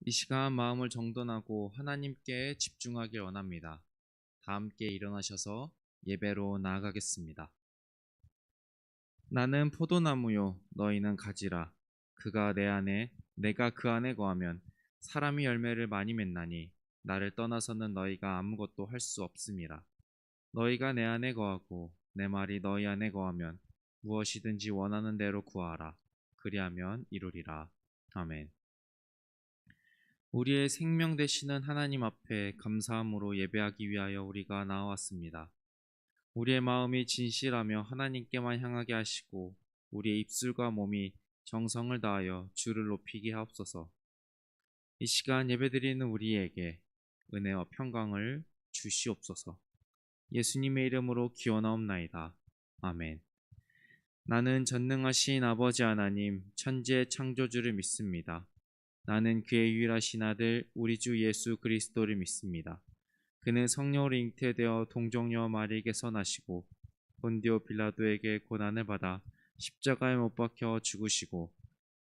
이 시간 마음을 정돈하고 하나님께 집중하길 원합니다. 다 함께 일어나셔서 예배로 나아가겠습니다. 나는 포도나무요, 너희는 가지라. 그가 내 안에, 내가 그 안에 거하면 사람이 열매를 많이 맺나니 나를 떠나서는 너희가 아무것도 할 수 없음이라. 너희가 내 안에 거하고 내 말이 너희 안에 거하면 무엇이든지 원하는 대로 구하라. 그리하면 이루리라. 아멘. 우리의 생명 되시는 하나님 앞에 감사함으로 예배하기 위하여 우리가 나왔습니다. 우리의 마음이 진실하며 하나님께만 향하게 하시고 우리의 입술과 몸이 정성을 다하여 주를 높이게 하옵소서. 이 시간 예배드리는 우리에게 은혜와 평강을 주시옵소서. 예수님의 이름으로 기원하옵나이다. 아멘. 나는 전능하신 아버지 하나님 천지의 창조주를 믿습니다. 나는 그의 유일하신 아들 우리 주 예수 그리스도를 믿습니다. 그는 성령으로 잉태되어 동정녀 마리에게서 나시고 본디오 빌라도에게 고난을 받아 십자가에 못 박혀 죽으시고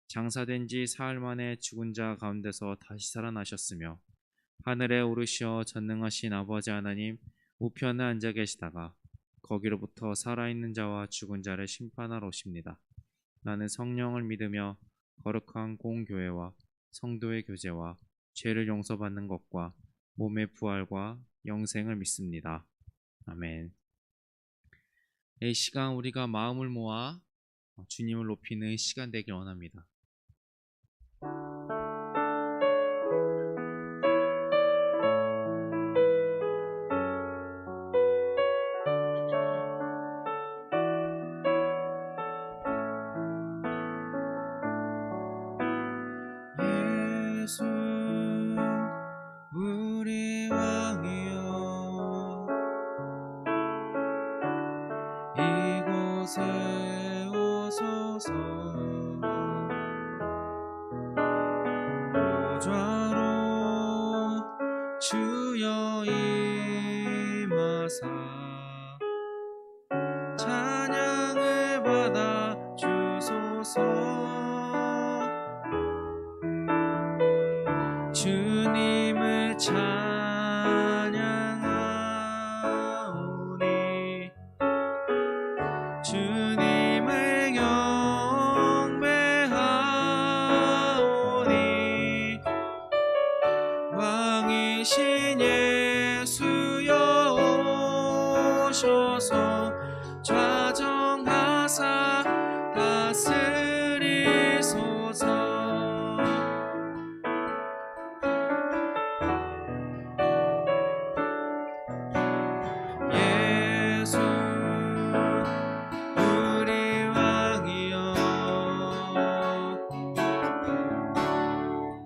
장사된 지 사흘 만에 죽은 자 가운데서 다시 살아나셨으며 하늘에 오르시어 전능하신 아버지 하나님 우편에 앉아 계시다가 거기로부터 살아있는 자와 죽은 자를 심판하러 오십니다. 나는 성령을 믿으며 거룩한 공교회와 성도의 교제와 죄를 용서받는 것과 몸의 부활과 영생을 믿습니다. 아멘. 이 시간 우리가 마음을 모아 주님을 높이는 시간 되길 원합니다. 예수 우리 왕이여 이곳에 오소서 보좌로 주여 임하사 찬양을 받아 주소서. 주님을 찬양하오니 주님을 경배하오니 왕이신 예수여 오셔서 좌정하사 다스리소서.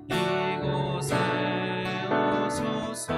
이곳에 오소서.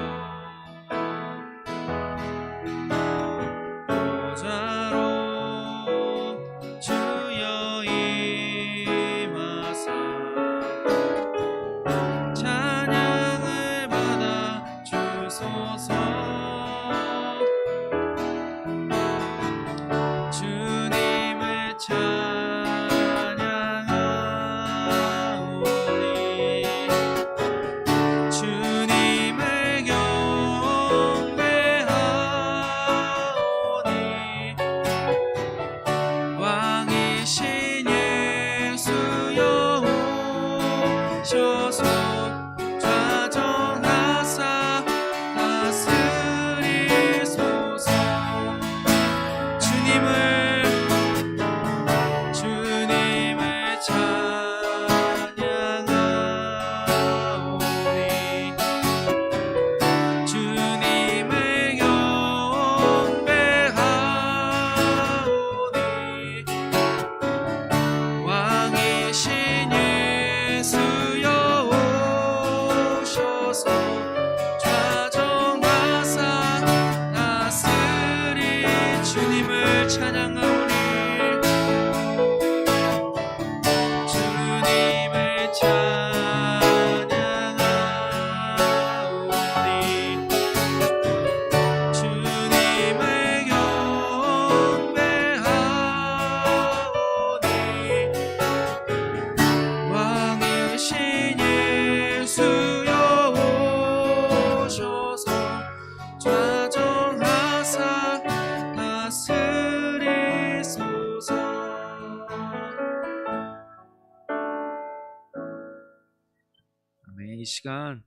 아멘. 이 시간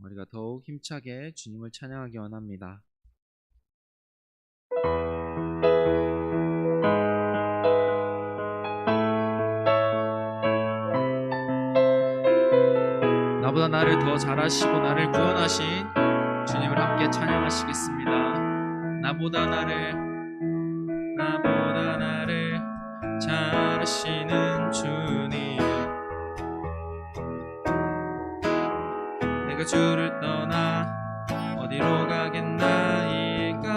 우리가 더욱 힘차게 주님을 찬양하기 원합니다. 나보다 나를 더 잘하시고 나를 구원하신 주님을 함께 찬양하시겠습니다. 나보다 나를 잘하시는 주님, 내가 주를 떠나 어디로 가겠나이까.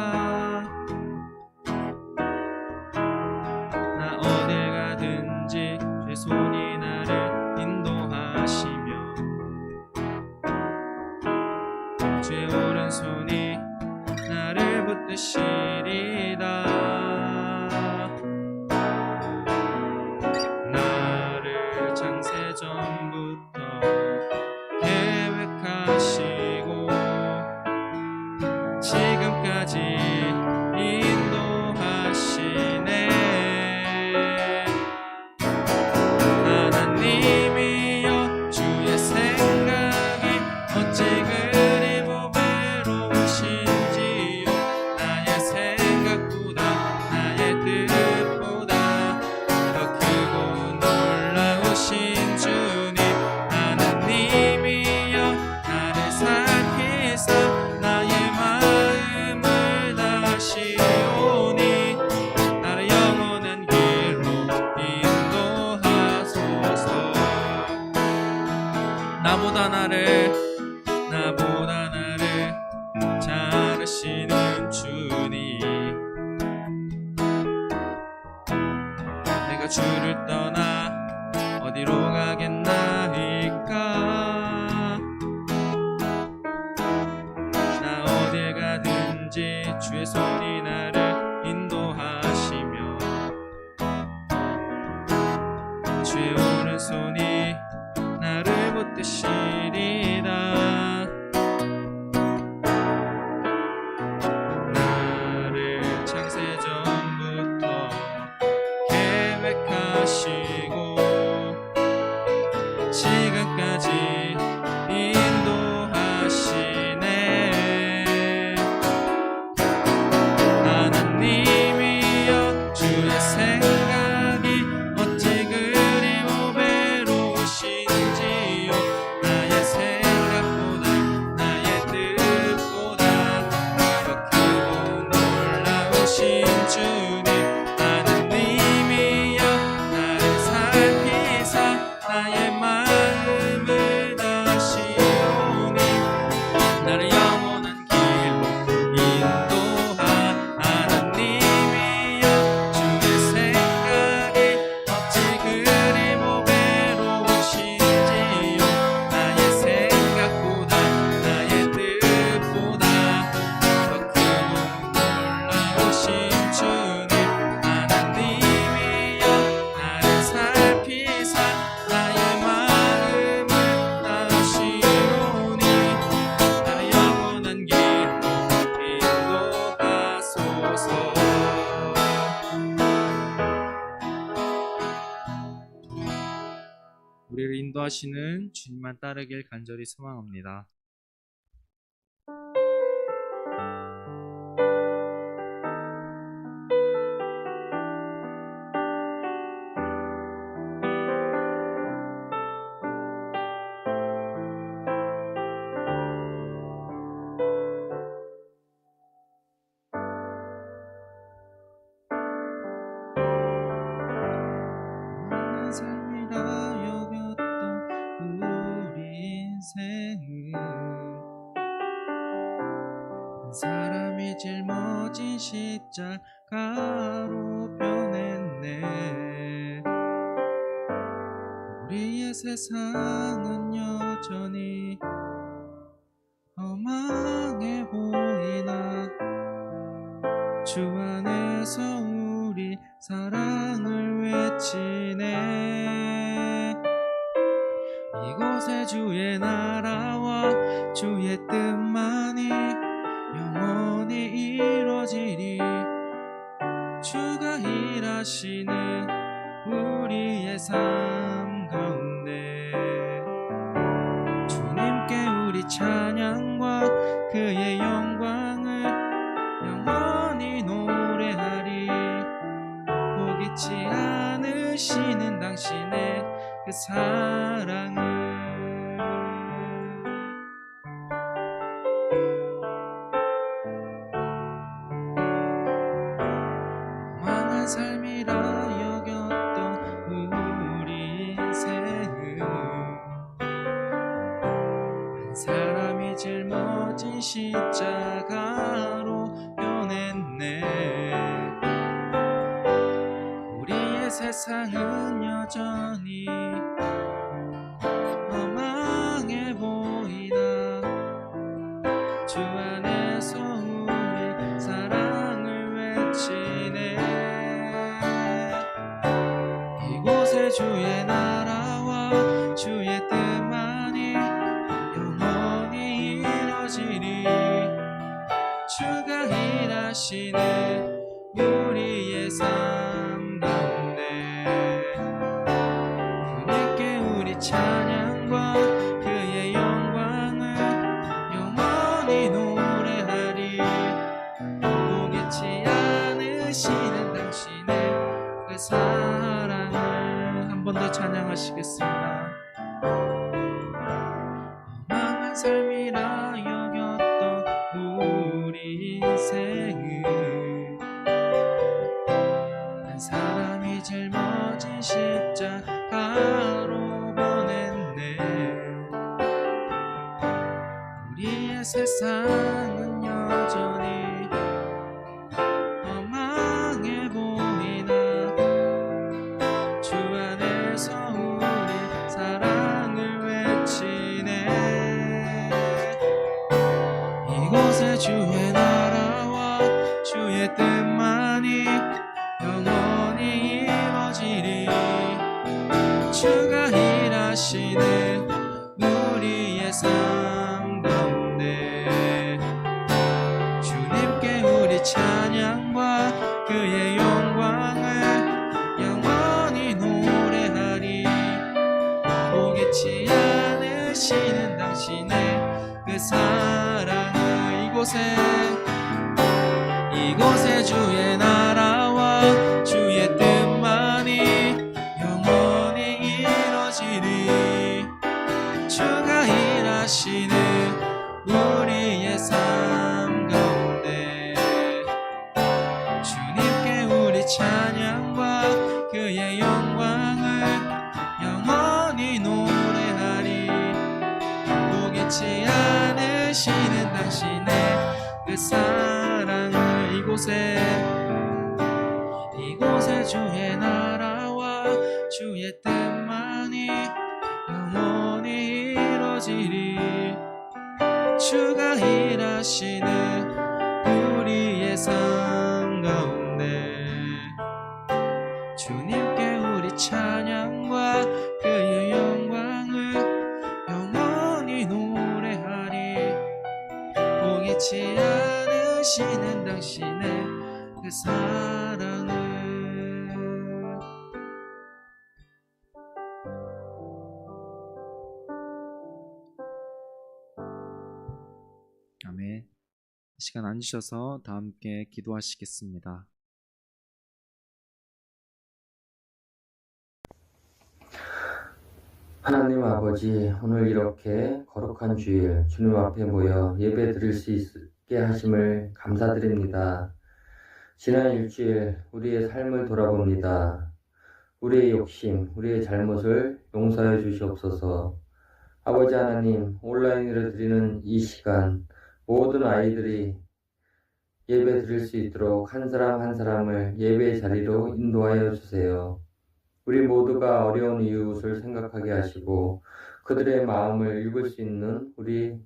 나 어딜 가든지 주의 손이 나를 인도하시며 주의 오른손이 나를 붙드시리다. 나를 창세전부터 계획하시고 지금까지 인도하시네. 하나님이여 주의 생각이 어찌 그리 보배로우신지요. 나의 생각보다 나의 뜻보다 더 크고 놀라우신 주님, 하나님이여 나를 살피사 나의 마음을 다시오니 나를 영원한 길로 인도하소서. 나보다 나를 잘하시는 주님, 내가 주를 떠나 어디로 가겠나이까. 나 어딜 가든지 주의 손이 나를 인도하시며 주의 오른손이 나를 붙드시리다. 나를 창세전부터 계획하시고 지금까지 인도하시네. 하나님이여 주의 생각이 어찌 그리 보배로우신지요. 나의 생각보다 나의 뜻보다 더 크고 놀라우신 주님, 하나님이여 나를 살피사 나의 마음을 다시오니 나를 영원한 길로 하나님이여 주의 생각이 어찌 그리 보배로우신지요. 나의 생각보다 나의 뜻보다 더 크고 놀라우신 주님, 하나님이여 나를 살피사 나의 마음을 다시오니 나를 영원한 길로 인도하소서. 우리를 인도하시는 주님만 따르길 간절히 소망합니다. 삶이라 여겼던 우리 인생을 한 사람이 짊어진 십자가로 변했네. 우리의 세상은 여전히 험하게 보이나 주 안에서 우리 사랑을 외치네. 이곳에 주의 나라와 주의 뜻만이 영원히 이루어지리. 주가 일하시는 우리의 삶 가운데 주 우리 찬양과 그의 영광을 영원히 노래하리. 포기치 않으시는 당신의 그 사랑을. 망한 삶이라 여겼던 우리 인생을 한 사람이 짊어진 십자가로 변했네. 우리의 세상은 여전히 험망해 보이나 주 안에서 우리 사랑을 외치네. 이곳에 주의 나라와 주의 뜻만이 영원히 이뤄지리. 주가 일하시네 우리의 삶 가운데. 주님께 우리 찬양과 그의 영광을 영원히 노래하리. 포기치 않으시는 당신의 그 사랑을 한 번 더 찬양하시겠습니다. 망한 삶이라 여겼던 우리 인생을 한 사람이 짊어진 십자가로 보냈네. 우리의 세상은 여전히 험망해 보이나 주 안에서 우리 사랑을 외치네. 이곳에 주의 나라와 주의 뜻만이 영원히 이루어지리. 주가 일하시네 우리의 삶 가운데. 주님께 우리 찬양과 그의 영광을 영원히 노래하리. 포기치 않으시는 당신의 그 사랑을. 이곳에 주의 나라와 주의 뜻만이 영원히 이루어지리. 주가 일하시는 우리의 삶 가운데. 주님께 우리 찬양과 그의 영광을 영원히 노래하리. 포기치 않으시는 당신의 그 사랑을. 이곳에 주의 나라와 주의 뜻만이 영원히 이루어지리. 주가 일하시는 우리의 삶 가운데. 주님께 우리 찬양과 그의 영광을 영원히 노래하리. 포기치 않으시는 당신의 그 사랑을. 아멘. 시간 앉으셔서 다 함께 기도하시겠습니다. 하나님 아버지, 오늘 이렇게 거룩한 주일 주님 앞에 모여 예배 드릴 수 있게 하심을 감사드립니다. 지난 일주일 우리의 삶을 돌아봅니다. 우리의 욕심, 우리의 잘못을 용서해 주시옵소서. 아버지 하나님, 온라인으로 드리는 이 시간 모든 아이들이 예배 드릴 수 있도록 한 사람 한 사람을 예배의 자리로 인도하여 주세요. 우리 모두가 어려운 이웃을 생각하게 하시고 그들의 마음을 읽을 수 있는 우리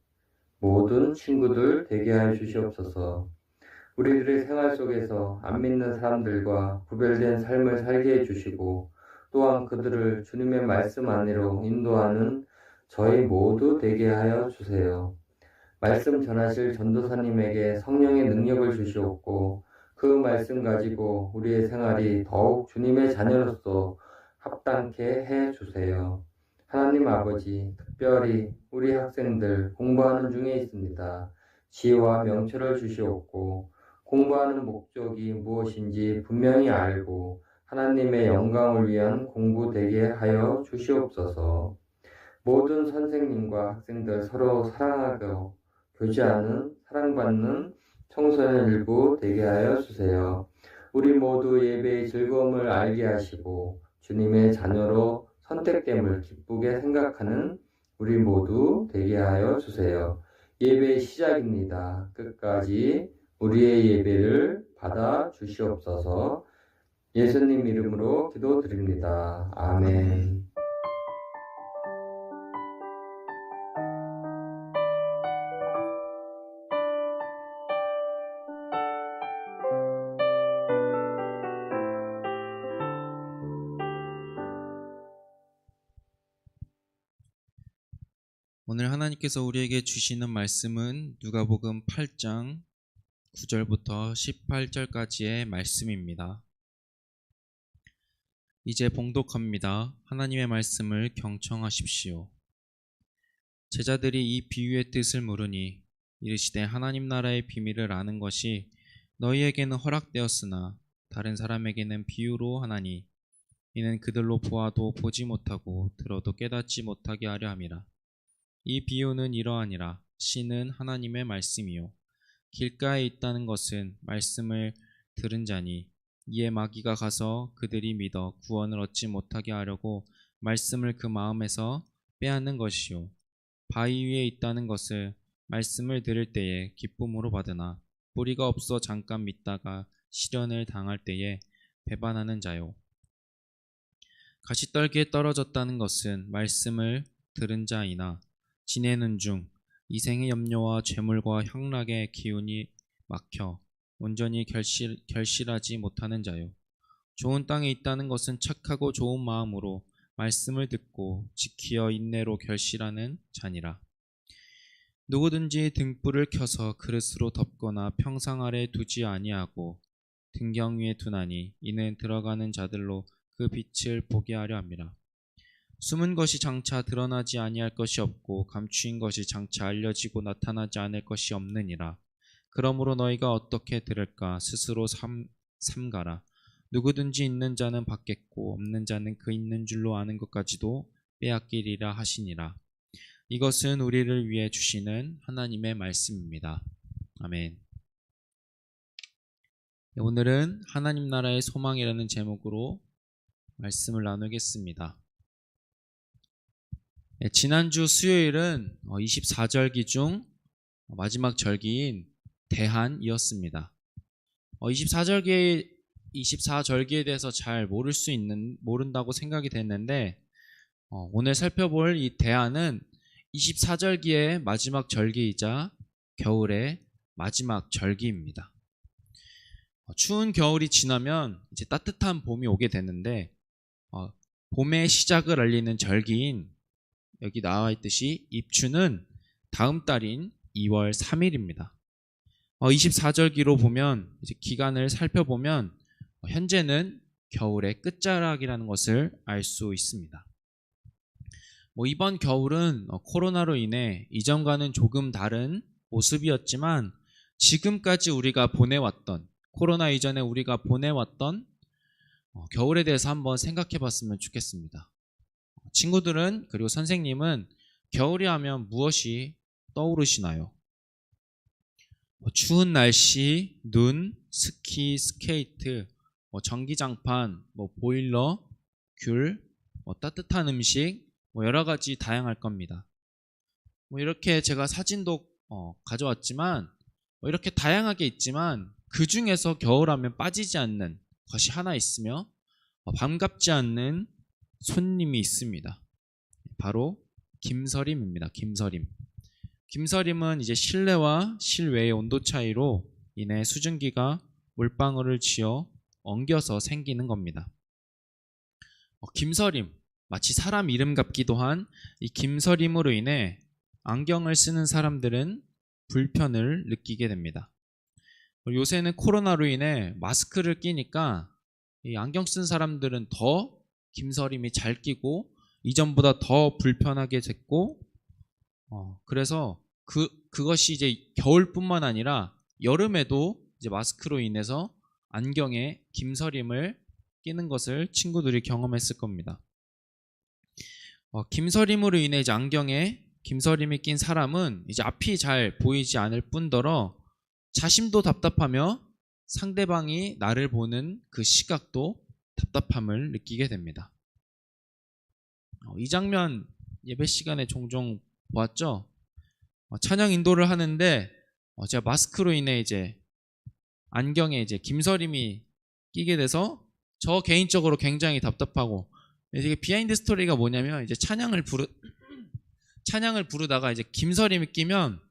모든 친구들 되게 하여 주시옵소서. 우리들의 생활 속에서 안 믿는 사람들과 구별된 삶을 살게 해주시고 또한 그들을 주님의 말씀 안으로 인도하는 저희 모두 되게 하여 주세요. 말씀 전하실 전도사님에게 성령의 능력을 주시옵고 그 말씀 가지고 우리의 생활이 더욱 주님의 자녀로서 합당케 해 주세요. 하나님 아버지, 특별히 우리 학생들 공부하는 중에 있습니다. 지혜와 명철을 주시옵고 공부하는 목적이 무엇인지 분명히 알고 하나님의 영광을 위한 공부 되게 하여 주시옵소서. 모든 선생님과 학생들 서로 사랑하고 교제하는, 사랑받는 청소년 일부 되게 하여 주세요. 우리 모두 예배의 즐거움을 알게 하시고 주님의 자녀로 선택됨을 기쁘게 생각하는 우리 모두 되게 하여 주세요. 예배의 시작입니다. 끝까지 우리의 예배를 받아 주시옵소서. 예수님 이름으로 기도드립니다. 아멘. 오늘 하나님께서 우리에게 주시는 말씀은 누가복음 8장 9절부터 18절까지의 말씀입니다. 이제 봉독합니다. 하나님의 말씀을 경청하십시오. 제자들이 이 비유의 뜻을 물으니 이르시되 하나님 나라의 비밀을 아는 것이 너희에게는 허락되었으나 다른 사람에게는 비유로 하나니 이는 그들로 보아도 보지 못하고 들어도 깨닫지 못하게 하려 함이라. 이 비유는 이러하니라. 씨는 하나님의 말씀이요 길가에 있다는 것은 말씀을 들은 자니 이에 마귀가 가서 그들이 믿어 구원을 얻지 못하게 하려고 말씀을 그 마음에서 빼앗는 것이요 바위 위에 있다는 것을 말씀을 들을 때에 기쁨으로 받으나 뿌리가 없어 잠깐 믿다가 시련을 당할 때에 배반하는 자요 가시떨기에 떨어졌다는 것은 말씀을 들은 자이나 지내는 중 이생의 염려와 죄물과 향락의 기운이 막혀 온전히 결실하지 못하는 자요 좋은 땅에 있다는 것은 착하고 좋은 마음으로 말씀을 듣고 지키어 인내로 결실하는 자니라. 누구든지 등불을 켜서 그릇으로 덮거나 평상 아래 두지 아니하고 등경 위에 두나니 이는 들어가는 자들로 그 빛을 보게 하려 함이라. 숨은 것이 장차 드러나지 아니할 것이 없고 감추인 것이 장차 알려지고 나타나지 않을 것이 없느니라. 그러므로 너희가 어떻게 들을까 스스로 삼가라. 누구든지 있는 자는 받겠고 없는 자는 그 있는 줄로 아는 것까지도 빼앗기리라 하시니라. 이것은 우리를 위해 주시는 하나님의 말씀입니다. 아멘. 오늘은 하나님 나라의 소망이라는 제목으로 말씀을 나누겠습니다. 지난주 수요일은 24절기 중 마지막 절기인 대한이었습니다. 24절기에 대해서 잘 모른다고 생각이 됐는데 오늘 살펴볼 이 대한은 24절기의 마지막 절기이자 겨울의 마지막 절기입니다. 추운 겨울이 지나면 이제 따뜻한 봄이 오게 되는데 봄의 시작을 알리는 절기인 여기 나와 있듯이 입추는 다음 달인 2월 3일입니다. 24절기로 보면 이제 기간을 살펴보면 현재는 겨울의 끝자락이라는 것을 알 수 있습니다. 이번 겨울은 코로나로 인해 이전과는 조금 다른 모습이었지만 지금까지 우리가 보내왔던 코로나 이전에 우리가 보내왔던 겨울에 대해서 한번 생각해 봤으면 좋겠습니다. 친구들은 그리고 선생님은 겨울이 하면 무엇이 떠오르시나요? 추운 날씨, 눈, 스키, 스케이트, 전기장판, 보일러, 귤, 따뜻한 음식, 여러 가지 다양할 겁니다. 이렇게 제가 사진도 가져왔지만 이렇게 다양하게 있지만 그 중에서 겨울하면 빠지지 않는 것이 하나 있으며 반갑지 않는 손님이 있습니다. 바로 김서림입니다. 김서림은 이제 실내와 실외의 온도 차이로 인해 수증기가 물방울을 쥐어 엉겨서 생기는 겁니다. 김서림, 마치 사람 이름 같기도 한 이 김서림으로 인해 안경을 쓰는 사람들은 불편을 느끼게 됩니다. 요새는 코로나로 인해 마스크를 끼니까 이 안경 쓴 사람들은 더 김서림이 잘 끼고 이전보다 더 불편하게 됐고, 그래서 그것이 이제 겨울뿐만 아니라 여름에도 이제 마스크로 인해서 안경에 김서림을 끼는 것을 친구들이 경험했을 겁니다. 김서림으로 인해 이제 안경에 김서림이 낀 사람은 이제 앞이 잘 보이지 않을 뿐더러 자신도 답답하며 상대방이 나를 보는 그 시각도 답답함을 느끼게 됩니다. 이 장면 예배 시간에 종종 보았죠? 찬양 인도를 하는데 제가 마스크로 인해 이제 안경에 이제 김서림이 끼게 돼서 저 개인적으로 굉장히 답답하고, 이게 비하인드 스토리가 뭐냐면 이제 찬양을 부르다가 이제 김서림이 끼면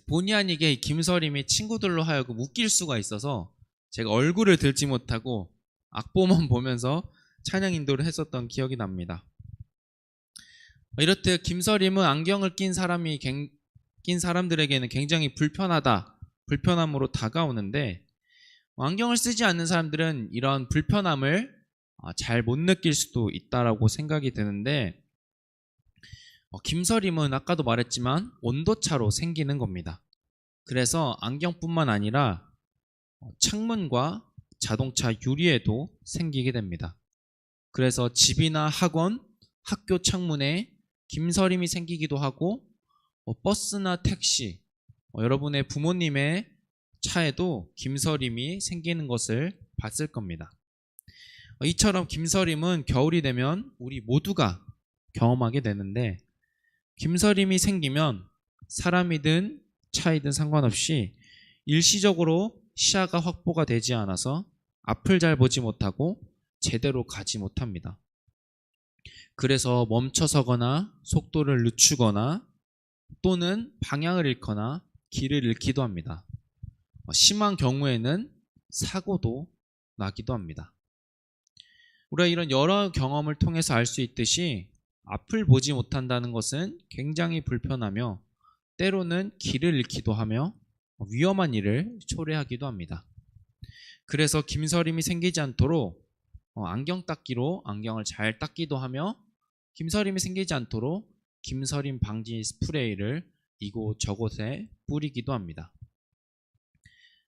본의 아니게 김서림이 친구들로 하여금 웃길 수가 있어서 제가 얼굴을 들지 못하고 악보만 보면서 찬양 인도를 했었던 기억이 납니다. 이렇듯 김서림은 안경을 낀 사람들에게는 굉장히 불편함으로 다가오는데, 안경을 쓰지 않는 사람들은 이런 불편함을 잘 못 느낄 수도 있다라고 생각이 드는데, 김서림은 아까도 말했지만 온도차로 생기는 겁니다. 그래서 안경뿐만 아니라 창문과 자동차 유리에도 생기게 됩니다. 그래서 집이나 학원, 학교 창문에 김서림이 생기기도 하고, 버스나 택시, 여러분의 부모님의 차에도 김서림이 생기는 것을 봤을 겁니다. 이처럼 김서림은 겨울이 되면 우리 모두가 경험하게 되는데, 김서림이 생기면 사람이든 차이든 상관없이 일시적으로 시야가 확보가 되지 않아서 앞을 잘 보지 못하고 제대로 가지 못합니다. 그래서 멈춰서거나 속도를 늦추거나 또는 방향을 잃거나 길을 잃기도 합니다. 심한 경우에는 사고도 나기도 합니다. 우리가 이런 여러 경험을 통해서 알 수 있듯이 앞을 보지 못한다는 것은 굉장히 불편하며 때로는 길을 잃기도 하며 위험한 일을 초래하기도 합니다. 그래서 김서림이 생기지 않도록 안경 닦기로 안경을 잘 닦기도 하며, 김서림이 생기지 않도록 김서림 방지 스프레이를 이곳저곳에 뿌리기도 합니다.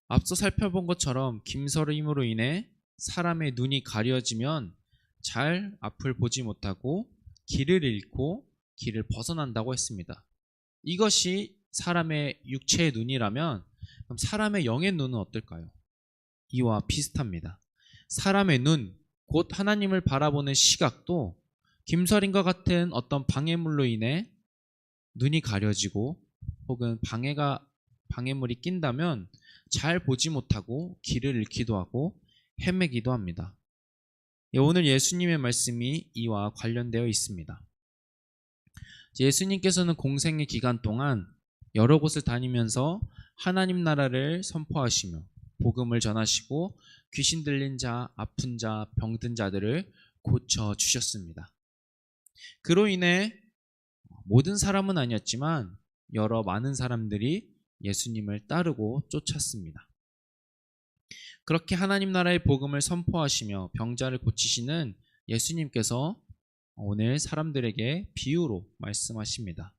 앞서 살펴본 것처럼 김서림으로 인해 사람의 눈이 가려지면 잘 앞을 보지 못하고 길을 잃고 길을 벗어난다고 했습니다. 이것이 사람의 육체의 눈이라면 그럼 사람의 영의 눈은 어떨까요? 이와 비슷합니다. 사람의 눈, 곧 하나님을 바라보는 시각도 김서림과 같은 어떤 방해물로 인해 눈이 가려지고 혹은 방해물이 낀다면 잘 보지 못하고 길을 잃기도 하고 헤매기도 합니다. 오늘 예수님의 말씀이 이와 관련되어 있습니다. 예수님께서는 공생의 기간 동안 여러 곳을 다니면서 하나님 나라를 선포하시며 복음을 전하시고 귀신 들린 자, 아픈 자, 병든 자들을 고쳐주셨습니다. 그로 인해 모든 사람은 아니었지만 많은 사람들이 예수님을 따르고 쫓았습니다. 그렇게 하나님 나라의 복음을 선포하시며 병자를 고치시는 예수님께서 오늘 사람들에게 비유로 말씀하십니다.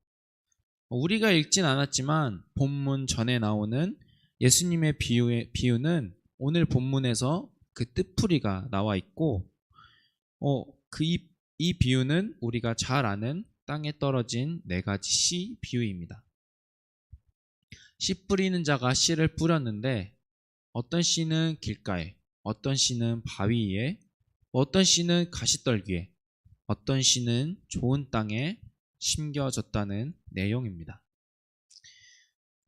우리가 읽진 않았지만 본문 전에 나오는 예수님의 비유는 오늘 본문에서 그 뜻풀이가 나와 있고, 이 비유는 우리가 잘 아는 땅에 떨어진 4가지 씨 비유입니다. 씨 뿌리는 자가 씨를 뿌렸는데 어떤 씨는 길가에, 어떤 씨는 바위 위에, 어떤 씨는 가시떨기에, 어떤 씨는 좋은 땅에 심겨졌다는 내용입니다.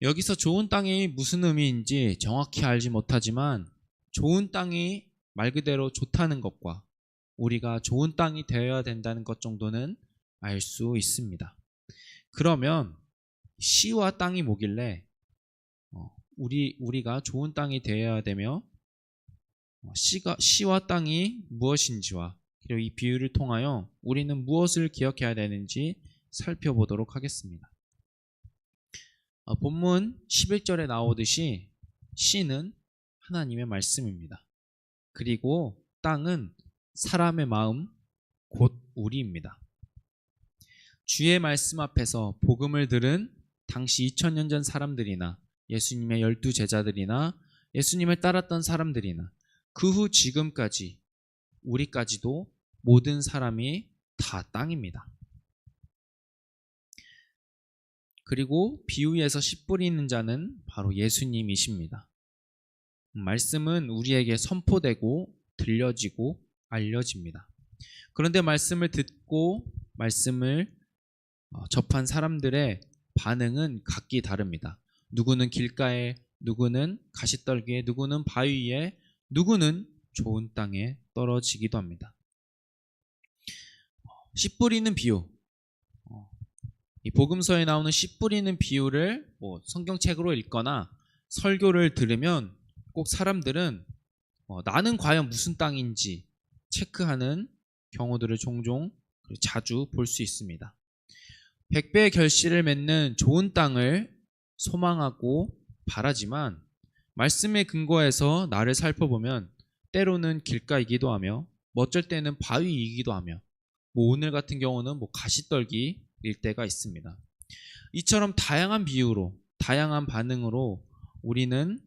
여기서 좋은 땅이 무슨 의미인지 정확히 알지 못하지만 좋은 땅이 말 그대로 좋다는 것과 우리가 좋은 땅이 되어야 된다는 것 정도는 알 수 있습니다. 그러면 씨와 땅이 뭐길래 우리가 좋은 땅이 되어야 되며 씨와 땅이 무엇인지와 그리고 이 비유를 통하여 우리는 무엇을 기억해야 되는지 살펴보도록 하겠습니다. 본문 11절에 나오듯이 씨는 하나님의 말씀입니다. 그리고 땅은 사람의 마음, 곧 우리입니다. 주의 말씀 앞에서 복음을 들은 당시 2000년 전 사람들이나 예수님의 12 제자들이나 예수님을 따랐던 사람들이나 그 후 지금까지 우리까지도 모든 사람이 다 땅입니다. 그리고 비유에서 씨 뿌리는 자는 바로 예수님이십니다. 말씀은 우리에게 선포되고 들려지고 알려집니다. 그런데 말씀을 듣고 말씀을 접한 사람들의 반응은 각기 다릅니다. 누구는 길가에, 누구는 가시떨기에, 누구는 바위 위에, 누구는 좋은 땅에 떨어지기도 합니다. 씨 뿌리는 비유, 이 복음서에 나오는 씨 뿌리는 비유를 성경책으로 읽거나 설교를 들으면 꼭 사람들은 나는 과연 무슨 땅인지 체크하는 경우들을 종종 자주 볼 수 있습니다. 100배의 결실을 맺는 좋은 땅을 소망하고 바라지만 말씀의 근거에서 나를 살펴보면 때로는 길가이기도 하며 어쩔 때는 바위이기도 하며 오늘 같은 경우는 가시떨기일 때가 있습니다. 이처럼 다양한 비유로 다양한 반응으로 우리는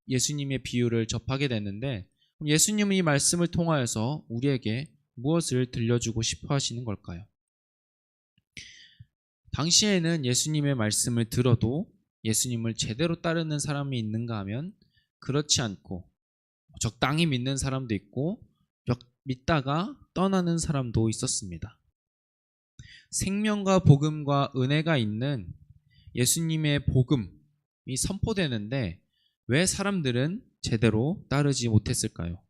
예수님의 비유를 접하게 됐는데 예수님은 이 말씀을 통하여서 우리에게 무엇을 들려주고 싶어 하시는 걸까요? 당시에는 예수님의 말씀을 들어도 예수님을 제대로 따르는 사람이 있는가 하면 그렇지 않고 적당히 믿는 사람도 있고 믿다가 떠나는 사람도 있었습니다. 생명과 복음과 은혜가 있는 예수님의 복음이 선포되는데 왜 사람들은 제대로 따르지 못했을까요?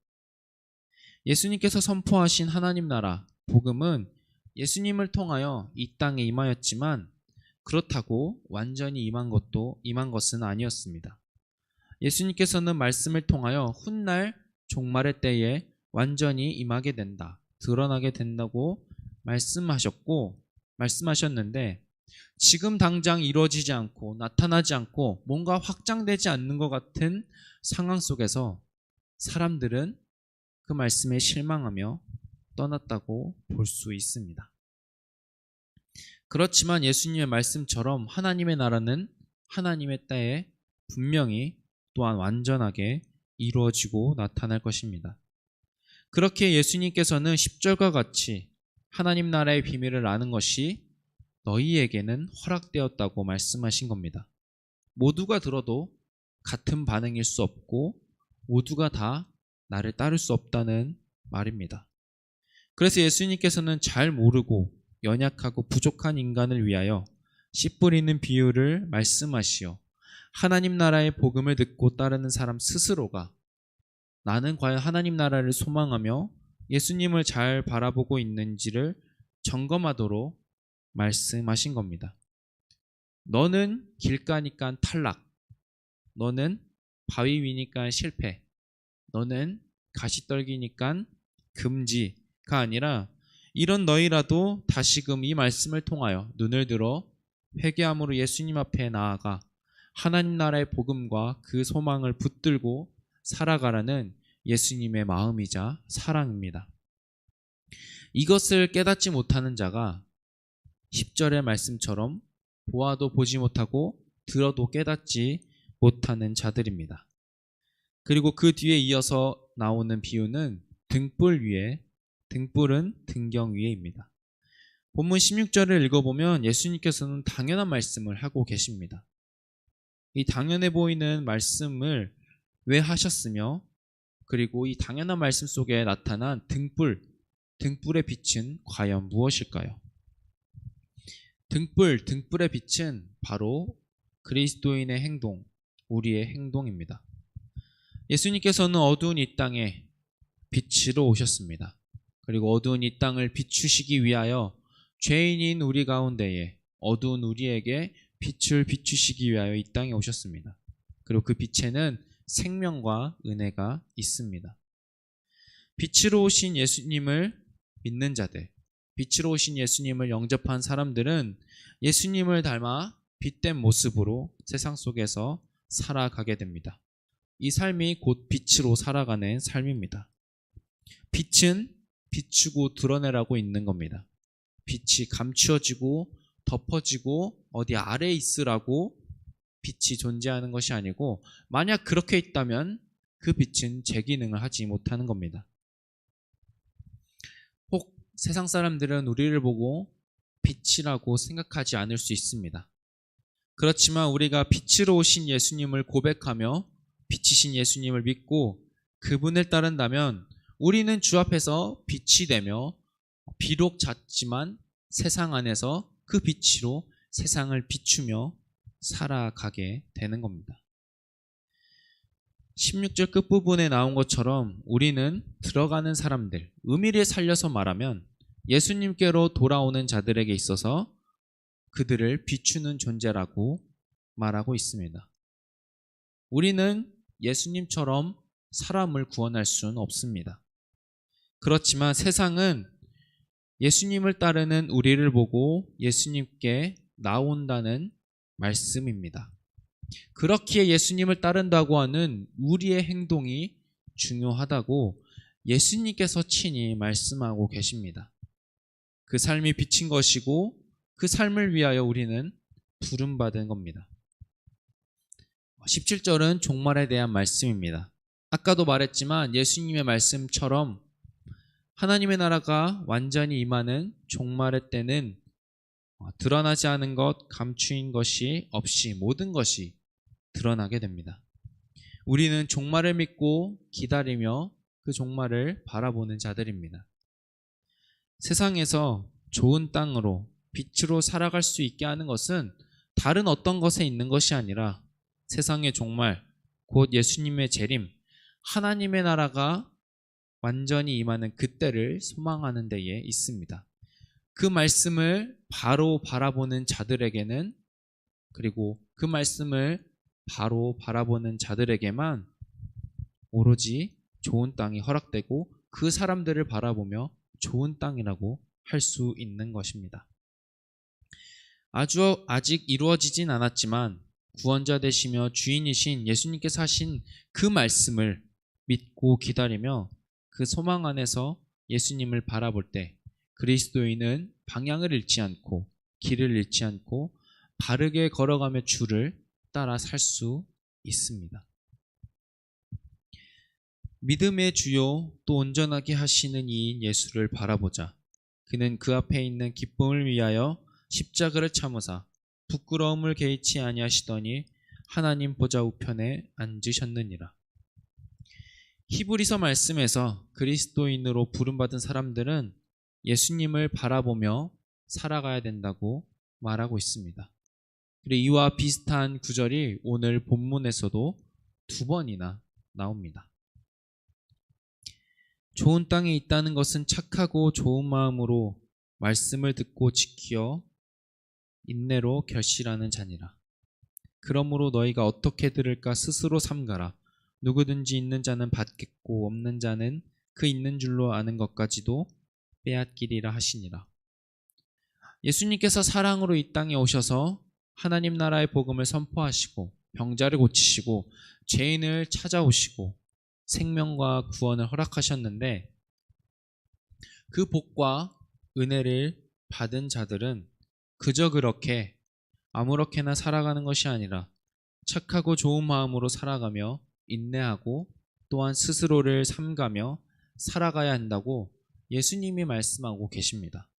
예수님께서 선포하신 하나님 나라 복음은 예수님을 통하여 이 땅에 임하였지만 그렇다고 완전히 임한 것은 아니었습니다. 예수님께서는 말씀을 통하여 훗날 종말의 때에 완전히 임하게 된다, 드러나게 된다고 말씀하셨는데 지금 당장 이루어지지 않고 나타나지 않고 뭔가 확장되지 않는 것 같은 상황 속에서 사람들은 그 말씀에 실망하며 떠났다고 볼 수 있습니다. 그렇지만 예수님의 말씀처럼 하나님의 나라는 하나님의 때에 분명히 또한 완전하게 이루어지고 나타날 것입니다. 그렇게 예수님께서는 10절과 같이 하나님 나라의 비밀을 아는 것이 너희에게는 허락되었다고 말씀하신 겁니다. 모두가 들어도 같은 반응일 수 없고 모두가 다 나를 따를 수 없다는 말입니다. 그래서 예수님께서는 잘 모르고 연약하고 부족한 인간을 위하여 씨 뿌리는 비유를 말씀하시어 하나님 나라의 복음을 듣고 따르는 사람 스스로가 나는 과연 하나님 나라를 소망하며 예수님을 잘 바라보고 있는지를 점검하도록 말씀하신 겁니다. 너는 길가니까 탈락, 너는 바위 위니까 실패, 너는 가시떨기니까 금지가 아니라 이런 너희라도 다시금 이 말씀을 통하여 눈을 들어 회개함으로 예수님 앞에 나아가 하나님 나라의 복음과 그 소망을 붙들고 살아가라는 예수님의 마음이자 사랑입니다. 이것을 깨닫지 못하는 자가 10절의 말씀처럼 보아도 보지 못하고 들어도 깨닫지 못하는 자들입니다. 그리고 그 뒤에 이어서 나오는 비유는 등불 위에, 등불은 등경 위에입니다. 본문 16절을 읽어보면 예수님께서는 당연한 말씀을 하고 계십니다. 이 당연해 보이는 말씀을 왜 하셨으며 그리고 이 당연한 말씀 속에 나타난 등불의 빛은 과연 무엇일까요? 등불의 빛은 바로 그리스도인의 행동, 우리의 행동입니다. 예수님께서는 어두운 이 땅에 빛으로 오셨습니다. 그리고 어두운 이 땅을 비추시기 위하여 죄인인 우리 가운데에 어두운 우리에게 빛을 비추시기 위하여 이 땅에 오셨습니다. 그리고 그 빛에는 생명과 은혜가 있습니다. 빛으로 오신 예수님을 믿는 자들, 빛으로 오신 예수님을 영접한 사람들은 예수님을 닮아 빛된 모습으로 세상 속에서 살아가게 됩니다. 이 삶이 곧 빛으로 살아가는 삶입니다. 빛은 비추고 드러내라고 있는 겁니다. 빛이 감추어지고 덮어지고 어디 아래에 있으라고 빛이 존재하는 것이 아니고, 만약 그렇게 있다면 그 빛은 제 기능을 하지 못하는 겁니다. 혹 세상 사람들은 우리를 보고 빛이라고 생각하지 않을 수 있습니다. 그렇지만 우리가 빛으로 오신 예수님을 고백하며 빛이신 예수님을 믿고 그분을 따른다면 우리는 주 앞에서 빛이 되며, 비록 작지만 세상 안에서 그 빛으로 세상을 비추며 살아가게 되는 겁니다. 16절 끝부분에 나온 것처럼 우리는 들어가는 사람들, 의미를 살려서 말하면 예수님께로 돌아오는 자들에게 있어서 그들을 비추는 존재라고 말하고 있습니다. 우리는 예수님처럼 사람을 구원할 수는 없습니다. 그렇지만 세상은 예수님을 따르는 우리를 보고 예수님께 나온다는 말씀입니다. 그렇기에 예수님을 따른다고 하는 우리의 행동이 중요하다고 예수님께서 친히 말씀하고 계십니다. 그 삶이 비친 것이고 그 삶을 위하여 우리는 부름받은 겁니다. 17절은 종말에 대한 말씀입니다. 아까도 말했지만 예수님의 말씀처럼 하나님의 나라가 완전히 임하는 종말의 때는 드러나지 않은 것, 감추인 것이 없이 모든 것이 드러나게 됩니다. 우리는 종말을 믿고 기다리며 그 종말을 바라보는 자들입니다. 세상에서 좋은 땅으로 빛으로 살아갈 수 있게 하는 것은 다른 어떤 것에 있는 것이 아니라 세상의 종말, 곧 예수님의 재림, 하나님의 나라가 완전히 임하는 그때를 소망하는 데에 있습니다. 그 말씀을 바로 바라보는 자들에게는, 그리고 그 말씀을 바로 바라보는 자들에게만 오로지 좋은 땅이 허락되고 그 사람들을 바라보며 좋은 땅이라고 할 수 있는 것입니다. 아직 이루어지진 않았지만 구원자 되시며 주인이신 예수님께서 하신 그 말씀을 믿고 기다리며 그 소망 안에서 예수님을 바라볼 때 그리스도인은 방향을 잃지 않고 길을 잃지 않고 바르게 걸어가며 주를 따라 살 수 있습니다. 믿음의 주요 또 온전하게 하시는 이인 예수를 바라보자. 그는 그 앞에 있는 기쁨을 위하여 십자가를 참으사 부끄러움을 개의치 아니하시더니 하나님 보좌 우편에 앉으셨느니라. 히브리서 말씀에서 그리스도인으로 부름받은 사람들은 예수님을 바라보며 살아가야 된다고 말하고 있습니다. 그리고 이와 비슷한 구절이 오늘 본문에서도 2번이나 나옵니다. 좋은 땅에 있다는 것은 착하고 좋은 마음으로 말씀을 듣고 지키어 인내로 결실하는 자니라. 그러므로 너희가 어떻게 들을까 스스로 삼가라. 누구든지 있는 자는 받겠고 없는 자는 그 있는 줄로 아는 것까지도 빼앗기리라 하시니라. 예수님께서 사랑으로 이 땅에 오셔서 하나님 나라의 복음을 선포하시고 병자를 고치시고 죄인을 찾아오시고 생명과 구원을 허락하셨는데, 그 복과 은혜를 받은 자들은 그저 그렇게 아무렇게나 살아가는 것이 아니라 착하고 좋은 마음으로 살아가며 인내하고 또한 스스로를 삼가며 살아가야 한다고 예수님이 말씀하고 계십니다.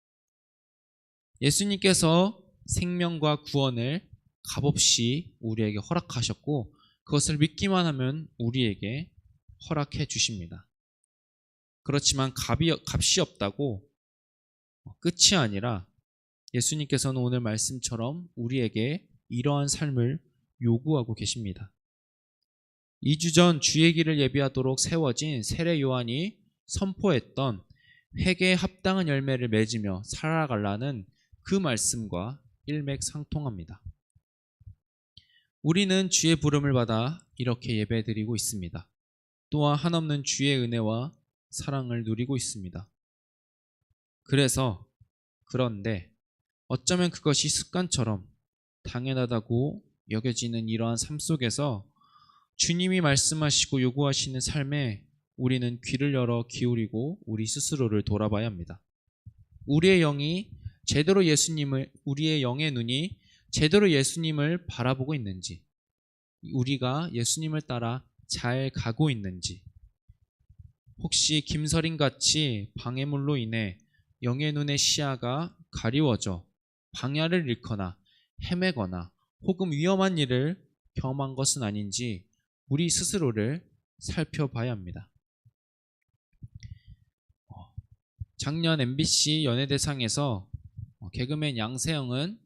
예수님께서 생명과 구원을 값없이 우리에게 허락하셨고 그것을 믿기만 하면 우리에게 허락해 주십니다. 그렇지만 값이 없다고 끝이 아니라 예수님께서는 오늘 말씀처럼 우리에게 이러한 삶을 요구하고 계십니다. 2주 전 주의 길을 예비하도록 세워진 세례 요한이 선포했던 회개에 합당한 열매를 맺으며 살아가라는 그 말씀과 일맥상통합니다. 우리는 주의 부름을 받아 이렇게 예배드리고 있습니다. 또한 한없는 주의 은혜와 사랑을 누리고 있습니다. 그런데 어쩌면 그것이 습관처럼 당연하다고 여겨지는 이러한 삶 속에서 주님이 말씀하시고 요구하시는 삶에 우리는 귀를 열어 기울이고 우리 스스로를 돌아봐야 합니다. 우리의 영의 눈이 제대로 예수님을 바라보고 있는지, 우리가 예수님을 따라 잘 가고 있는지, 혹시 김서린같이 방해물로 인해 영의 눈의 시야가 가리워져 방향을 잃거나 헤매거나 혹은 위험한 일을 경험한 것은 아닌지 우리 스스로를 살펴봐야 합니다. 작년 MBC 연예대상에서 개그맨 양세형은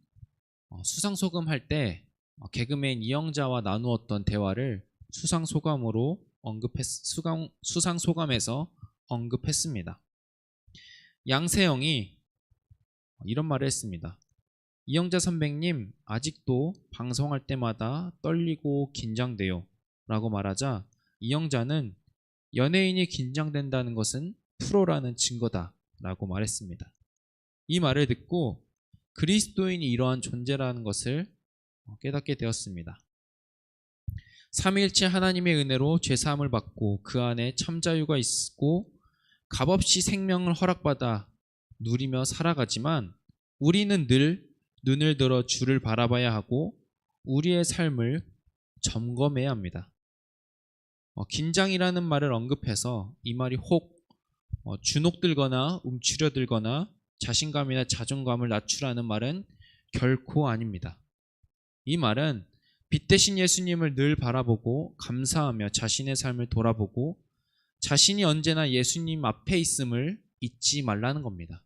수상소감 할 때 개그맨 이영자와 나누었던 대화를 수상소감에서 언급했습니다. 양세형이 이런 말을 했습니다. 이영자 선배님, 아직도 방송할 때마다 떨리고 긴장돼요 라고 말하자, 이영자는 연예인이 긴장된다는 것은 프로라는 증거다 라고 말했습니다. 이 말을 듣고 그리스도인이 이러한 존재라는 것을 깨닫게 되었습니다. 삼위일체 하나님의 은혜로 죄사함을 받고 그 안에 참자유가 있고 값없이 생명을 허락받아 누리며 살아가지만, 우리는 늘 눈을 들어 주를 바라봐야 하고 우리의 삶을 점검해야 합니다. 긴장이라는 말을 언급해서 이 말이 혹 주눅들거나 움츠려들거나 자신감이나 자존감을 낮추라는 말은 결코 아닙니다. 이 말은 빛 대신 예수님을 늘 바라보고 감사하며 자신의 삶을 돌아보고 자신이 언제나 예수님 앞에 있음을 잊지 말라는 겁니다.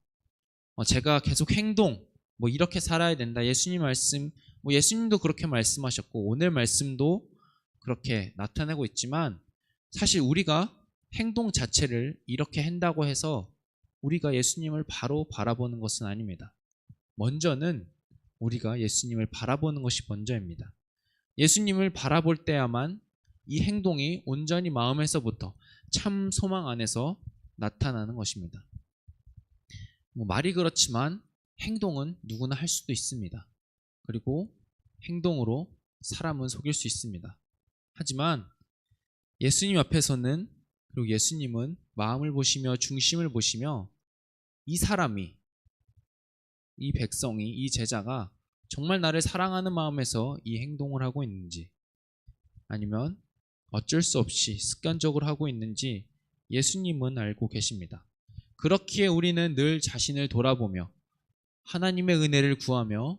제가 계속 행동, 이렇게 살아야 된다, 예수님 말씀, 예수님도 그렇게 말씀하셨고 오늘 말씀도 그렇게 나타내고 있지만, 사실 우리가 행동 자체를 이렇게 한다고 해서 우리가 예수님을 바로 바라보는 것은 아닙니다. 먼저는 우리가 예수님을 바라보는 것이 먼저입니다. 예수님을 바라볼 때야만 이 행동이 온전히 마음에서부터 참 소망 안에서 나타나는 것입니다. 말이 그렇지만 행동은 누구나 할 수도 있습니다. 그리고 행동으로 사람은 속일 수 있습니다. 하지만 예수님 앞에서는, 그리고 예수님은 마음을 보시며 중심을 보시며 이 사람이, 이 백성이, 이 제자가 정말 나를 사랑하는 마음에서 이 행동을 하고 있는지, 아니면 어쩔 수 없이 습관적으로 하고 있는지 예수님은 알고 계십니다. 그렇기에 우리는 늘 자신을 돌아보며 하나님의 은혜를 구하며,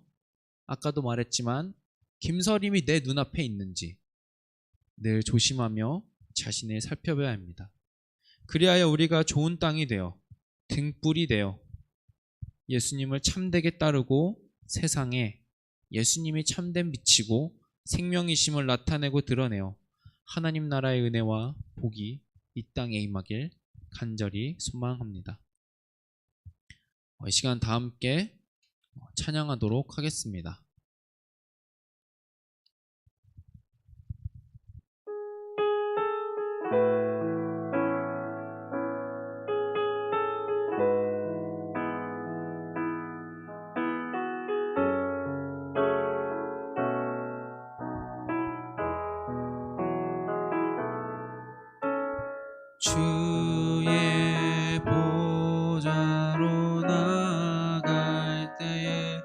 아까도 말했지만 김서림이 내 눈앞에 있는지 늘 조심하며 자신을 살펴봐야 합니다. 그리하여 우리가 좋은 땅이 되어 등불이 되어 예수님을 참되게 따르고 세상에 예수님이 참된 빛이고 생명이심을 나타내고 드러내어 하나님 나라의 은혜와 복이 이 땅에 임하길 간절히 소망합니다. 이 시간 다 함께 찬양하도록 하겠습니다. 주의 보좌로 나갈 때에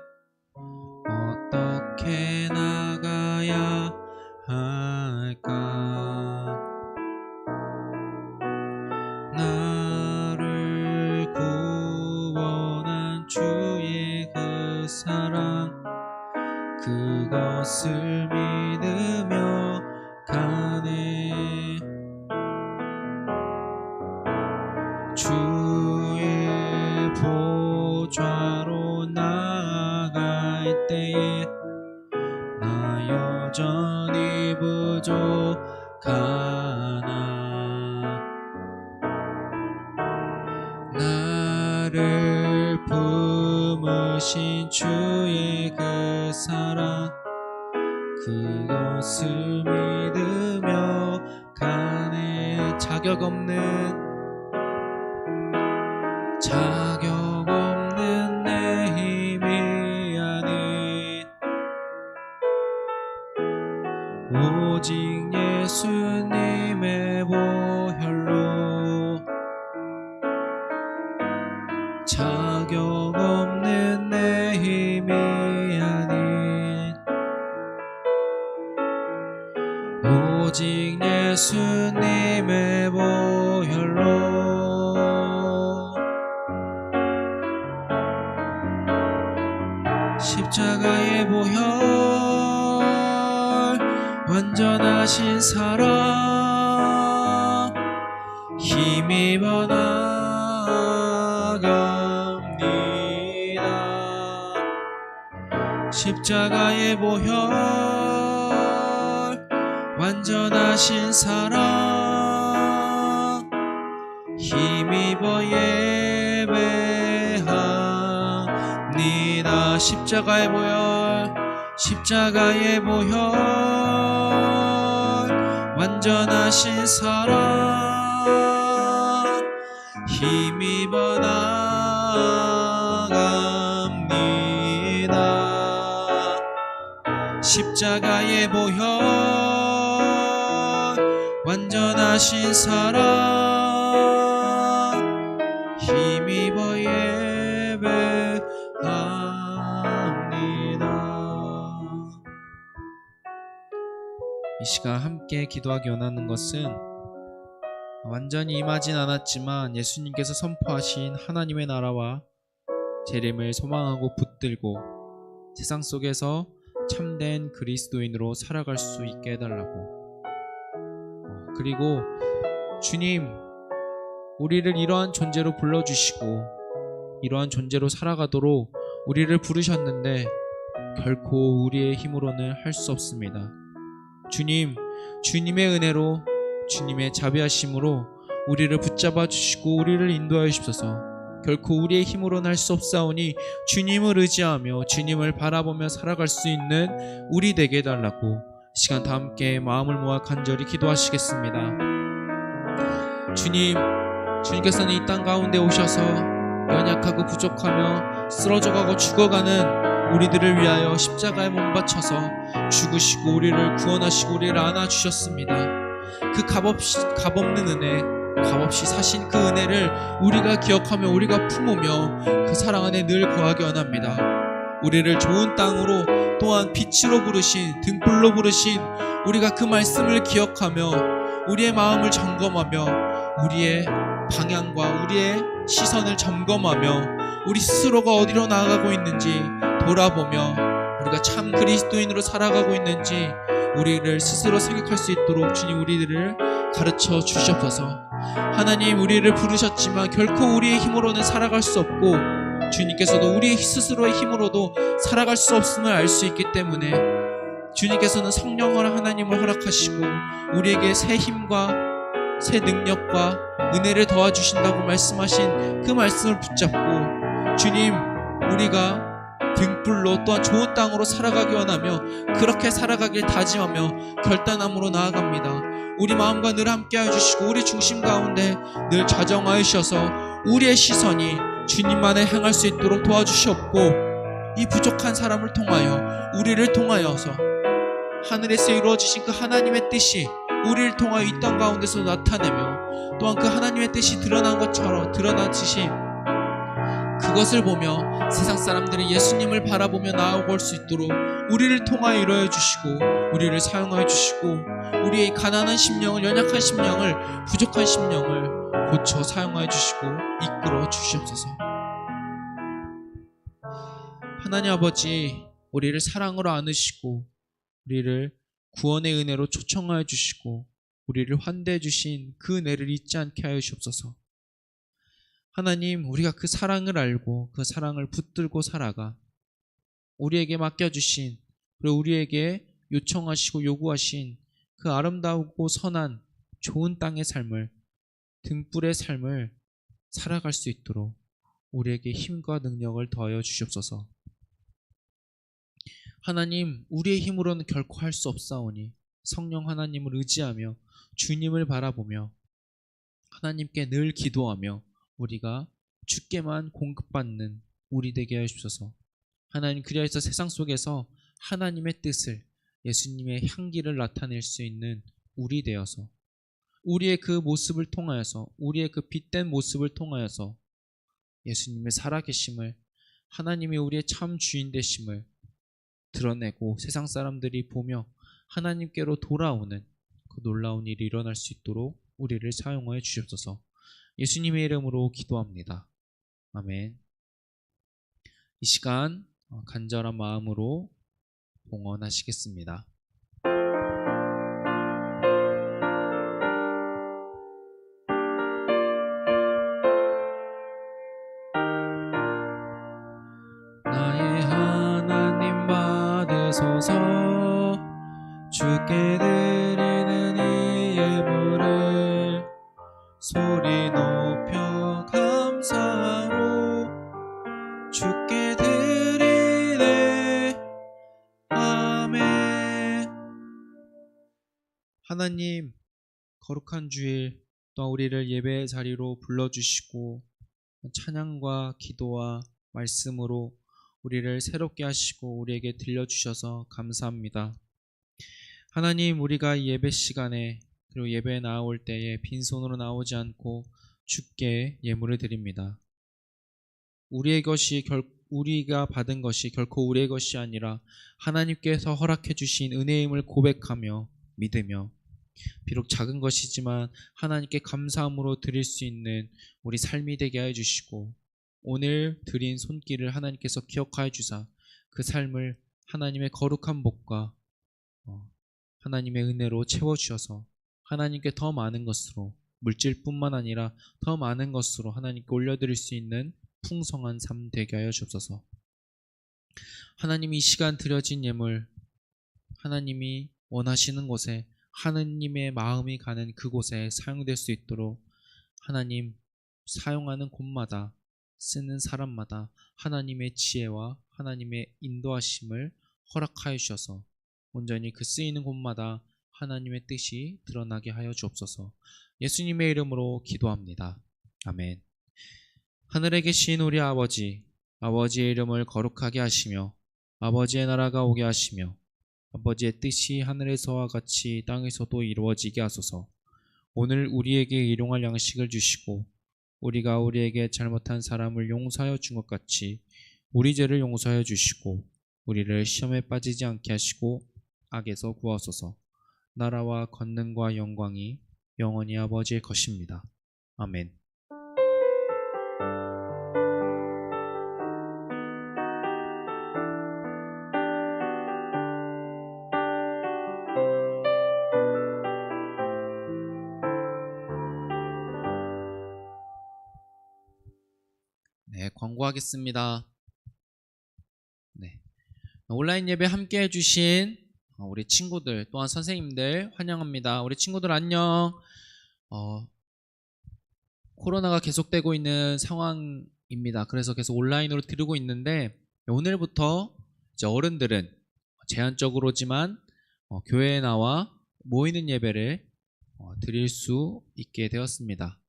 어떻게 나가야 할까? 나를 구원한 주의 그 사랑, 그것을 믿으며 가네. 주의 보좌로 나아갈 때에 나 여전히 부족하나, 나를 품으신 주의 그 사랑, 그것을 믿으며 가네. 자격 없는 내 힘이 아닌 오직 예수님의 보혈로 오직 예수님의 보혈로 십자가의 보혈 완전하신 사랑 힘입어 나아갑니다. 십자가의 보혈 완전하신 사랑 힘입어 예배합니다. 십자가의 보혈 십자가의 보혈 완전하신 사랑 힘입어 나아갑니다. 십자가의 보혈 완전하신 사랑 힘입어 예배합니다. 이 시간 함께 기도하기 원하는 것은 완전히 임하진 않았지만 예수님께서 선포하신 하나님의 나라와 재림을 소망하고 붙들고 세상 속에서 참된 그리스도인으로 살아갈 수 있게 해달라고. 그리고 주님, 우리를 이러한 존재로 불러주시고 이러한 존재로 살아가도록 우리를 부르셨는데 결코 우리의 힘으로는 할 수 없습니다. 주님, 주님의 은혜로 주님의 자비하심으로 우리를 붙잡아 주시고 우리를 인도하여 주십소서. 결코 우리의 힘으로는 할 수 없사오니 주님을 의지하며 주님을 바라보며 살아갈 수 있는 우리 되게 해달라고 시간 다 함께 마음을 모아 간절히 기도하시겠습니다. 주님, 주님께서는 이 땅 가운데 오셔서 연약하고 부족하며 쓰러져가고 죽어가는 우리들을 위하여 십자가에 몸바쳐서 죽으시고 우리를 구원하시고 우리를 안아주셨습니다. 그 값없는 은혜, 값없이 사신 그 은혜를 우리가 기억하며 우리가 품으며 그 사랑 안에 늘 거하기 원합니다. 우리를 좋은 땅으로 또한 빛으로 부르신, 등불로 부르신 우리가 그 말씀을 기억하며 우리의 마음을 점검하며 우리의 방향과 우리의 시선을 점검하며 우리 스스로가 어디로 나아가고 있는지 돌아보며 우리가 참 그리스도인으로 살아가고 있는지 우리를 스스로 생각할 수 있도록 주님 우리들을 가르쳐 주시옵소서. 하나님, 우리를 부르셨지만 결코 우리의 힘으로는 살아갈 수 없고 주님께서도 우리 스스로의 힘으로도 살아갈 수 없음을 알 수 있기 때문에 주님께서는 성령을 하나님을 허락하시고 우리에게 새 힘과 새 능력과 은혜를 도와주신다고 말씀하신 그 말씀을 붙잡고 주님, 우리가 등불로 또한 좋은 땅으로 살아가기 원하며 그렇게 살아가길 다짐하며 결단함으로 나아갑니다. 우리 마음과 늘 함께하여 주시고 우리 중심 가운데 늘 자정하여 주셔서 우리의 시선이 주님만을 향할 수 있도록 도와주시옵고 이 부족한 사람을 통하여 우리를 통하여서 하늘에서 이루어지신 그 하나님의 뜻이 우리를 통하여 이 땅 가운데서 나타내며 또한 그 하나님의 뜻이 드러난 것처럼 드러나듯이 그것을 보며 세상 사람들이 예수님을 바라보며 나아올 수 있도록 우리를 통하여 이루어 주시고 우리를 사용하여 주시고 우리의 가난한 심령을, 연약한 심령을, 부족한 심령을 고쳐 사용하여 주시고 이끌어 주시옵소서. 하나님 아버지, 우리를 사랑으로 안으시고 우리를 구원의 은혜로 초청하여 주시고 우리를 환대해 주신 그 은혜를 잊지 않게 하여 주옵소서. 하나님, 우리가 그 사랑을 알고 그 사랑을 붙들고 살아가 우리에게 맡겨주신, 그리고 우리에게 요청하시고 요구하신 그 아름다우고 선한 좋은 땅의 삶을, 등불의 삶을 살아갈 수 있도록 우리에게 힘과 능력을 더하여 주시옵소서. 하나님, 우리의 힘으로는 결코 할 수 없사오니 성령 하나님을 의지하며 주님을 바라보며 하나님께 늘 기도하며 우리가 주께만 공급받는 우리 되게 하여 주옵소서. 하나님, 그리하여서 세상 속에서 하나님의 뜻을, 예수님의 향기를 나타낼 수 있는 우리 되어서 우리의 그 모습을 통하여서, 우리의 그 빛된 모습을 통하여서 예수님의 살아계심을, 하나님이 우리의 참 주인 되심을 드러내고 세상 사람들이 보며 하나님께로 돌아오는 그 놀라운 일이 일어날 수 있도록 우리를 사용하여 주시옵소서. 예수님의 이름으로 기도합니다. 아멘. 이 시간 간절한 마음으로 봉헌하시겠습니다. 나의 하나님 받으소서. 주께 드리는 이 예물을 소리 높여 감사로 주께 드리네. 아멘. 하나님, 거룩한 주일 또 우리를 예배의 자리로 불러주시고 찬양과 기도와 말씀으로 우리를 새롭게 하시고 우리에게 들려주셔서 감사합니다. 하나님, 우리가 이 예배 시간에 그리고 예배에 나올 때에 빈손으로 나오지 않고 주께 예물을 드립니다. 우리가 받은 것이 결코 우리의 것이 아니라 하나님께서 허락해 주신 은혜임을 고백하며 믿으며 비록 작은 것이지만 하나님께 감사함으로 드릴 수 있는 우리 삶이 되게 하여 주시고 오늘 드린 손길을 하나님께서 기억하여 주사 그 삶을 하나님의 거룩한 복과 하나님의 은혜로 채워주셔서 하나님께 더 많은 것으로 물질뿐만 아니라 더 많은 것으로 하나님께 올려드릴 수 있는 풍성한 삶 되게 하여 주옵소서. 하나님이 이 시간 드려진 예물 하나님이 원하시는 곳에 하나님의 마음이 가는 그곳에 사용될 수 있도록 하나님 사용하는 곳마다 쓰는 사람마다 하나님의 지혜와 하나님의 인도하심을 허락하여 주셔서 온전히 그 쓰이는 곳마다 하나님의 뜻이 드러나게 하여 주옵소서. 예수님의 이름으로 기도합니다. 아멘. 하늘에 계신 우리 아버지, 아버지의 이름을 거룩하게 하시며 아버지의 나라가 오게 하시며 아버지의 뜻이 하늘에서와 같이 땅에서도 이루어지게 하소서. 오늘 우리에게 일용할 양식을 주시고 우리가 우리에게 잘못한 사람을 용서하여 준 것 같이 우리 죄를 용서하여 주시고 우리를 시험에 빠지지 않게 하시고 악에서 구하소서. 나라와 권능과 영광이 영원히 아버지의 것입니다. 아멘. 네, 광고하겠습니다. 네. 온라인 예배 함께 해주신 우리 친구들 또한 선생님들 환영합니다. 우리 친구들 안녕. 코로나가 계속되고 있는 상황입니다. 그래서 계속 온라인으로 들고 있는데 오늘부터 이제 어른들은 제한적으로지만 교회에 나와 모이는 예배를 드릴 수 있게 되었습니다.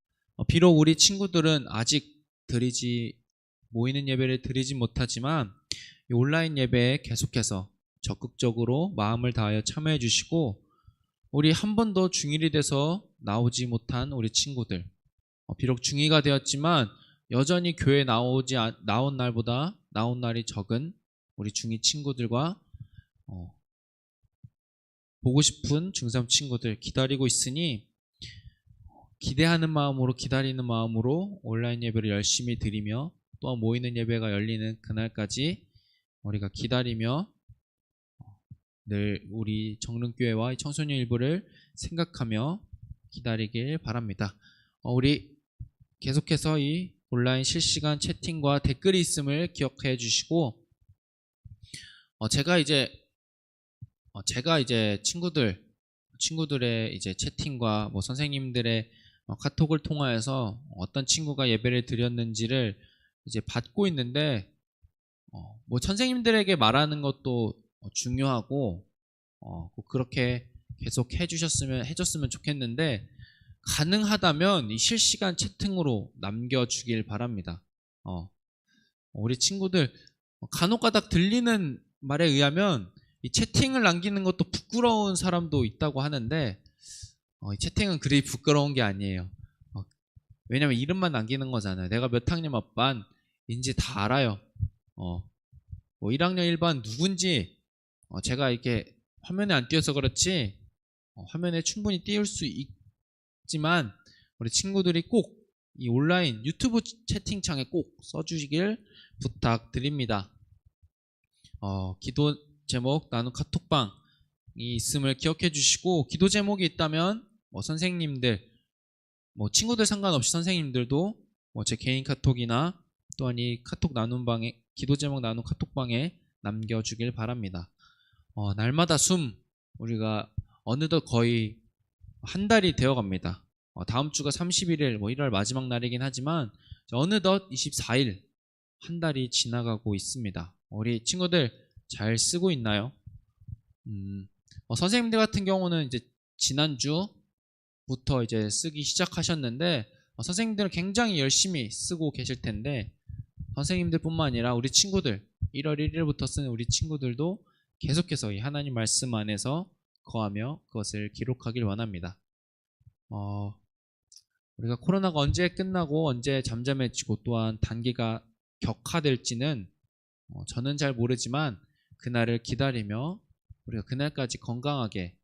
비록 우리 친구들은 아직 모이는 예배를 드리지 못하지만 이 온라인 예배에 계속해서 적극적으로 마음을 다하여 참여해 주시고 우리 한 번도 중1이 돼서 나오지 못한 우리 친구들 비록 중2가 되었지만 여전히 교회에 나온 날보다 나온 날이 적은 우리 중2 친구들과 보고 싶은 중3 친구들 기다리고 있으니 기대하는 마음으로 기다리는 마음으로 온라인 예배를 열심히 드리며 또한 모이는 예배가 열리는 그날까지 우리가 기다리며 늘 우리 정릉교회와 청소년 일부를 생각하며 기다리길 바랍니다. 우리 계속해서 이 온라인 실시간 채팅과 댓글이 있음을 기억해 주시고 제가 이제 친구들의 이제 채팅과 선생님들의 카톡을 통하여서 어떤 친구가 예배를 드렸는지를 이제 받고 있는데 선생님들에게 말하는 것도 중요하고 그렇게 계속 해줬으면 좋겠는데 가능하다면 이 실시간 채팅으로 남겨주길 바랍니다. 우리 친구들 간혹가닥 들리는 말에 의하면 이 채팅을 남기는 것도 부끄러운 사람도 있다고 하는데 이 채팅은 그리 부끄러운 게 아니에요. 왜냐면 이름만 남기는 거잖아요. 내가 몇 학년 몇 반인지 다 알아요. 1학년 1반 누군지 제가 이렇게 화면에 안 띄어서 그렇지 화면에 충분히 띄울 수 있지만 우리 친구들이 꼭 이 온라인 유튜브 채팅창에 꼭 써주시길 부탁드립니다. 기도 제목 나눔 카톡방이 있음을 기억해 주시고, 기도 제목이 있다면 선생님들, 친구들 상관없이 선생님들도 제 개인 카톡이나 또한 이 카톡 나눔방에, 기도 제목 나눔 카톡방에 남겨주길 바랍니다. 날마다 우리가 어느덧 거의 한 달이 되어 갑니다. 다음 주가 31일 1월 마지막 날이긴 하지만 어느덧 24일 한 달이 지나가고 있습니다. 우리 친구들 잘 쓰고 있나요? 선생님들 같은 경우는 이제 지난주부터 이제 쓰기 시작하셨는데 선생님들은 굉장히 열심히 쓰고 계실 텐데, 선생님들뿐만 아니라 우리 친구들 1월 1일부터 쓰는 우리 친구들도 계속해서 이 하나님 말씀 안에서 거하며 그것을 기록하길 원합니다. 우리가 코로나가 언제 끝나고 언제 잠잠해지고 또한 단계가 격화될지는 저는 잘 모르지만 그날을 기다리며 우리가 그날까지 건강하게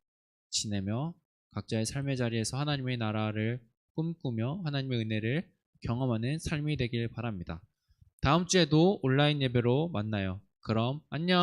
지내며 각자의 삶의 자리에서 하나님의 나라를 꿈꾸며 하나님의 은혜를 경험하는 삶이 되길 바랍니다. 다음 주에도 온라인 예배로 만나요. 그럼 안녕.